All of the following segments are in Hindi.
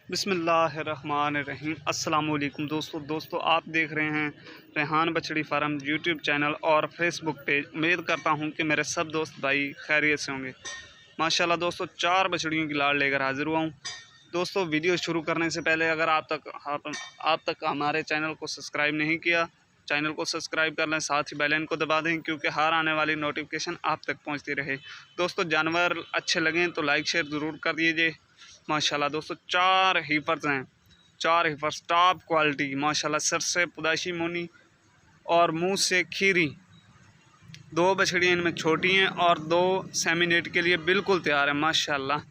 बिस्मिल्लाहिर्रहमानिर्रहीम। अस्सलाम वालेकुम दोस्तों आप देख रहे हैं रेहान बछड़ी फार्म यूट्यूब चैनल और फेसबुक पेज। उम्मीद करता हूं कि मेरे सब दोस्त भाई खैरियत से होंगे। माशाल्लाह दोस्तों 4 बछड़ियों की लाड़ लेकर हाजिर हुआ हूं। दोस्तों वीडियो शुरू करने से पहले अगर आप तक हमारे चैनल को सब्सक्राइब नहीं किया, चैनल को सब्सक्राइब कर लें, साथ ही बेल आइकन को दबा दें क्योंकि हर आने वाली नोटिफिकेशन आप तक पहुंचती रहे। दोस्तों जानवर अच्छे लगें तो लाइक शेयर ज़रूर कर दीजिए। माशाल्लाह दोस्तों 4 हीफर्स हैं, 4 हीफर्स टॉप क्वालिटी माशाल्लाह। सर से पुदाशी मुनी और मुंह से खीरी। 2 बछड़ियाँ इनमें छोटी हैं और 2 सेमिनेट के लिए बिल्कुल तैयार है माशाल्लाह।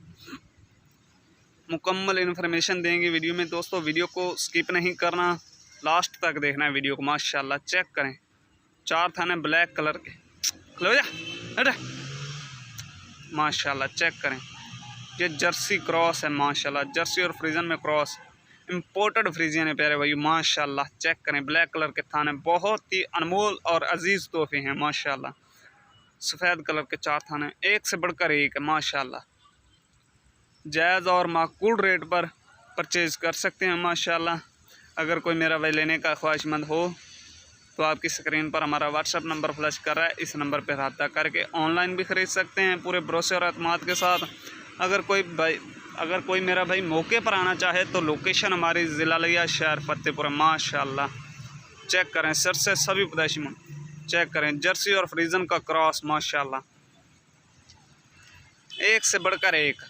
मुकम्मल इन्फॉर्मेशन देंगे वीडियो में। दोस्तों वीडियो को स्किप नहीं करना, लास्ट तक देखना है वीडियो को। माशाल्लाह चेक करें, 4 थाने ब्लैक कलर के। लो जा अरे माशाल्लाह चेक करें, ये जर्सी क्रॉस है माशाल्लाह। जर्सी और फ्रीजन में क्रॉस, इंपोर्टेड फ्रीजियन है प्यारे भाई माशाल्लाह। चेक करें ब्लैक कलर के थाने, बहुत ही अनमोल और अजीज़ तोहफे हैं माशाल्लाह। सफ़ेद कलर के 4 थाने, एक से बढ़कर एक है माशाल्लाह। जायज़ और माकूल रेट पर परचेज़ कर सकते हैं माशाल्लाह। अगर कोई मेरा भाई लेने का ख्वाहिशमंद हो तो आपकी स्क्रीन पर हमारा व्हाट्सअप नंबर फ्लैश कर रहा है, इस नंबर पर रब्ता करके ऑनलाइन भी ख़रीद सकते हैं पूरे भरोसे और अतमाद के साथ। अगर कोई मेरा भाई मौके पर आना चाहे तो लोकेशन हमारी ज़िला लिया शहर फतेहपुर माशाल्लाह। चेक करें सर से सभी पैदाइशी मुन, चेक करें जर्सी और फ्रीजन का क्रॉस माशाल्लाह। एक से बढ़कर एक।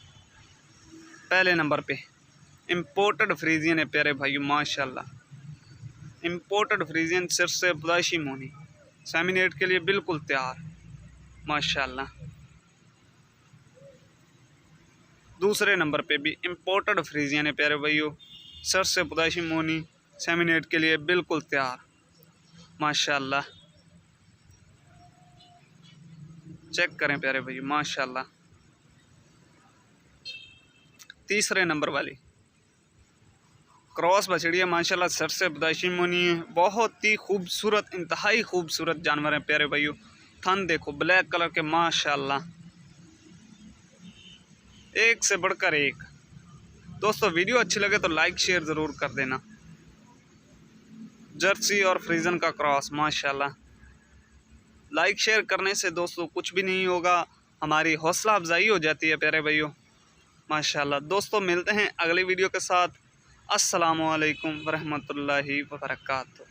पहले नंबर पे इंपोर्टेड फ्रीजियन है प्यारे भाई माशाल्लाह। इंपोर्टेड फ्रीजियन सिर से पैदाइशी मुनी, सेमिनेट के लिए बिल्कुल तैयार माशाल्लाह। दूसरे नंबर पे भी इंपोर्टेड फ्रीजियन है प्यारे भाइयों, सर से पैदाइशी मोनी, सेमिनेट के लिए बिल्कुल तैयार माशाल्लाह। चेक करें प्यारे भाइयों माशाल्लाह। तीसरे नंबर वाली क्रॉस बछड़िया माशाल्लाह, सर से पैदाइशी मोनी है, बहुत ही खूबसूरत, इंतहाई खूबसूरत जानवर है प्यारे भाइयों। थन देखो ब्लैक कलर के माशाल्लाह, एक से बढ़कर एक। दोस्तों वीडियो अच्छी लगे तो लाइक शेयर ज़रूर कर देना। जर्सी और फ्रीजन का क्रॉस माशाल्लाह। लाइक शेयर करने से दोस्तों कुछ भी नहीं होगा, हमारी हौसला अफजाई हो जाती है प्यारे भाइयों माशाल्लाह। दोस्तों मिलते हैं अगली वीडियो के साथ। अस्सलामु अलैकुम वरहमतुल्लाहि वबरकातुहू।